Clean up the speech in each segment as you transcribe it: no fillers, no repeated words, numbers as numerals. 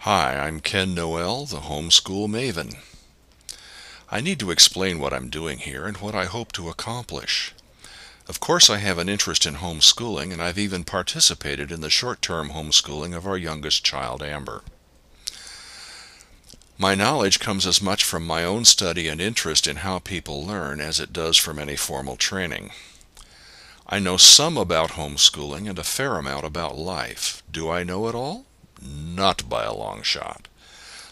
Hi, I'm Ken Noel, the Homeschool Maven. I need to explain what I'm doing here and what I hope to accomplish. Of course, I have an interest in homeschooling, and I've even participated in the short-term homeschooling of our youngest child, Amber. My knowledge comes as much from my own study and interest in how people learn as it does from any formal training. I know some about homeschooling and a fair amount about life. Do I know it all? Not by a long shot.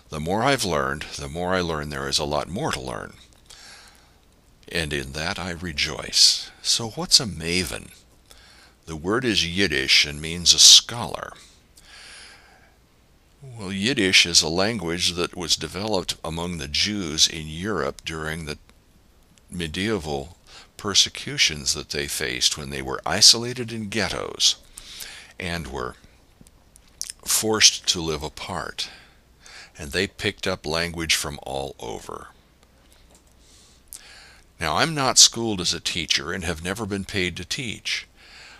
The more I've learned, the more I learn there is a lot more to learn. And in that I rejoice. So what's a maven? The word is Yiddish and means a scholar. Well, Yiddish is a language that was developed among the Jews in Europe during the medieval persecutions that they faced when they were isolated in ghettos and were forced to live apart. And they picked up language from all over. Now, I'm not schooled as a teacher and have never been paid to teach.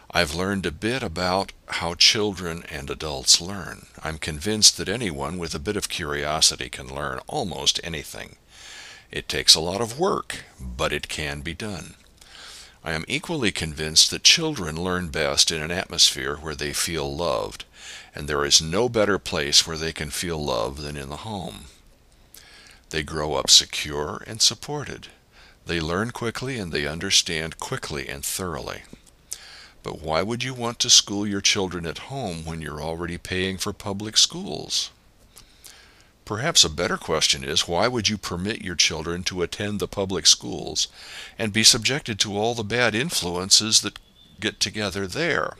I've learned a bit about how children and adults learn. I'm convinced that anyone with a bit of curiosity can learn almost anything. It takes a lot of work, but it can be done. I am equally convinced that children learn best in an atmosphere where they feel loved, and there is no better place where they can feel love than in the home. They grow up secure and supported. They learn quickly and they understand quickly and thoroughly. But why would you want to school your children at home when you're already paying for public schools? Perhaps a better question is, why would you permit your children to attend the public schools and be subjected to all the bad influences that get together there?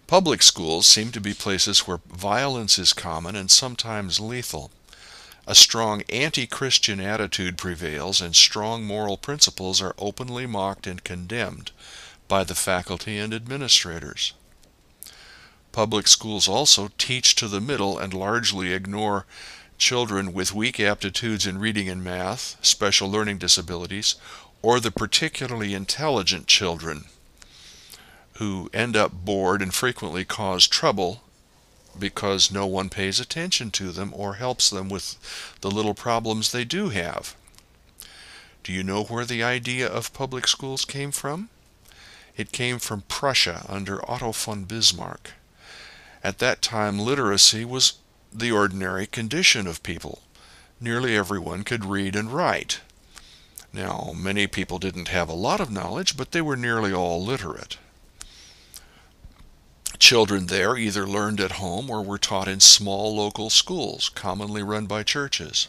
Public schools seem to be places where violence is common and sometimes lethal. A strong anti-Christian attitude prevails, and strong moral principles are openly mocked and condemned by the faculty and administrators. Public schools also teach to the middle and largely ignore children with weak aptitudes in reading and math, special learning disabilities, or the particularly intelligent children who end up bored and frequently cause trouble because no one pays attention to them or helps them with the little problems they do have. Do you know where the idea of public schools came from? It came from Prussia under Otto von Bismarck. At that time, literacy was the ordinary condition of people. Nearly everyone could read and write. Now, many people didn't have a lot of knowledge, but they were nearly all literate. Children there either learned at home or were taught in small local schools, commonly run by churches.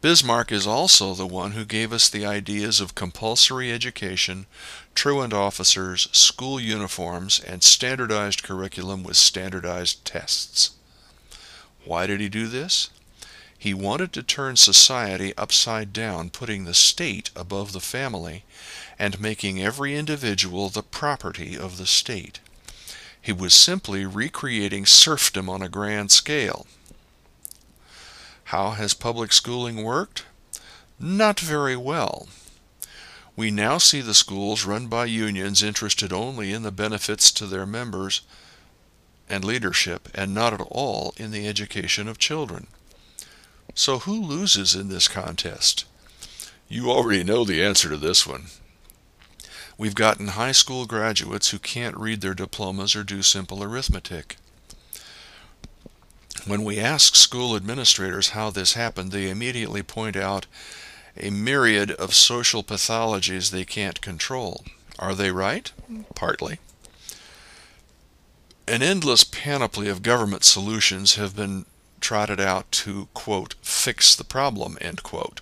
Bismarck is also the one who gave us the ideas of compulsory education, truant officers, school uniforms, and standardized curriculum with standardized tests. Why did he do this? He wanted to turn society upside down, putting the state above the family and making every individual the property of the state. He was simply recreating serfdom on a grand scale. How has public schooling worked? Not very well. We now see the schools run by unions interested only in the benefits to their members and leadership, and not at all in the education of children. So who loses in this contest? You already know the answer to this one. We've gotten high school graduates who can't read their diplomas or do simple arithmetic. When we ask school administrators how this happened, they immediately point out a myriad of social pathologies they can't control. Are they right? Partly. An endless panoply of government solutions have been trotted out to, quote, fix the problem, end quote,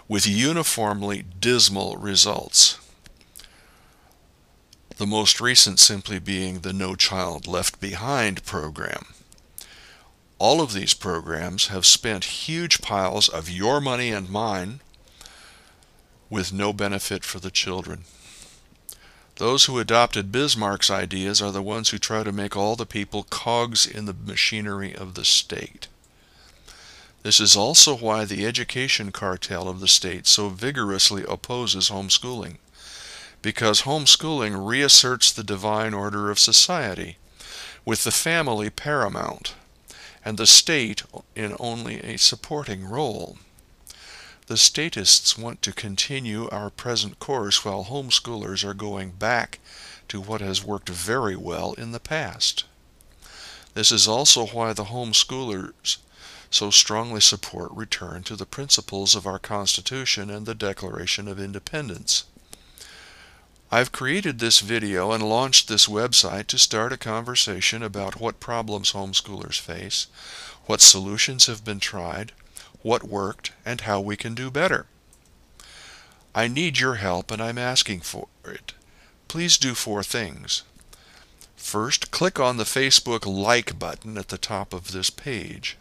with uniformly dismal results. The most recent simply being the No Child Left Behind program. All of these programs have spent huge piles of your money and mine with no benefit for the children. Those who adopted Bismarck's ideas are the ones who try to make all the people cogs in the machinery of the state. This is also why the education cartel of the state so vigorously opposes homeschooling, because homeschooling reasserts the divine order of society, with the family paramount, and the state in only a supporting role. The statists want to continue our present course while homeschoolers are going back to what has worked very well in the past. This is also why the homeschoolers so strongly support return to the principles of our Constitution and the Declaration of Independence. I've created this video and launched this website to start a conversation about what problems homeschoolers face, what solutions have been tried, what worked, and how we can do better. I need your help and I'm asking for it. Please do 4 things. First, click on the Facebook like button at the top of this page.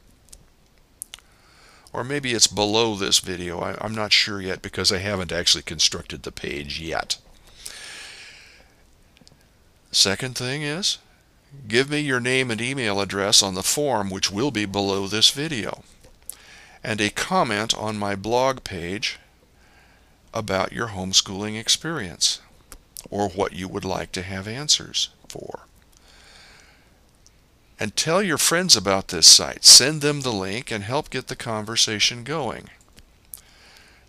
Or maybe it's below this video. I'm not sure yet because I haven't actually constructed the page yet. Second thing is, give me your name and email address on the form which will be below this video, and a comment on my blog page about your homeschooling experience or what you would like to have answers for. And tell your friends about this site. Send them the link and help get the conversation going.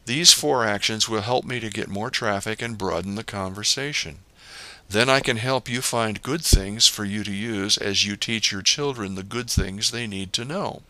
These 4 actions will help me to get more traffic and broaden the conversation. Then I can help you find good things for you to use as you teach your children the good things they need to know.